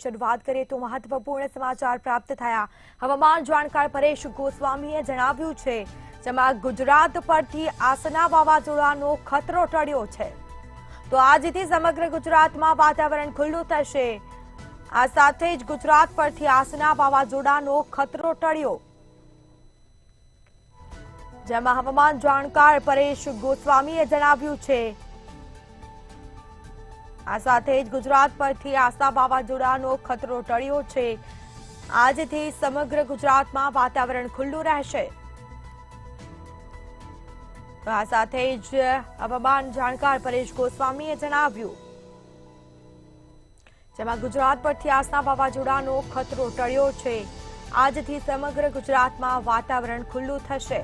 શરૂઆત કરીએ તો મહત્વપૂર્ણ સમાચાર પ્રાપ્ત થયા। હવામાન જાણકાર પરેશ ગોસ્વામીએ જણાવ્યું છે, જેમાં ગુજરાત પરથી આસના વાવાઝોડાનો ખતરો ટળ્યો છે। તો આજથી સમગ્ર ગુજરાતમાં વાતાવરણ ખુલ્લું થશે। આ સાથે જ ગુજરાત પરથી આસના વાવાઝોડાનો ખતરો ટળ્યો, જેમાં હવામાન જાણકાર પરેશ ગોસ્વામીએ જણાવ્યું છે। આ સાથે જ ગુજરાત પરથી આસના વાવાઝોડાનો ખતરો ટળ્યો છે। આજથી સમગ્ર ગુજરાતમાં વાતાવરણ ખુલ્લું રહેશે। આ સાથે જ હવામાન જાણકાર પરેશ ગોસ્વામીએ જણાવ્યું, જેમાં ગુજરાત પરથી આસના વાવાઝોડાનો ખતરો ટળ્યો છે। આજથી સમગ્ર ગુજરાતમાં વાતાવરણ ખુલ્લું થશે।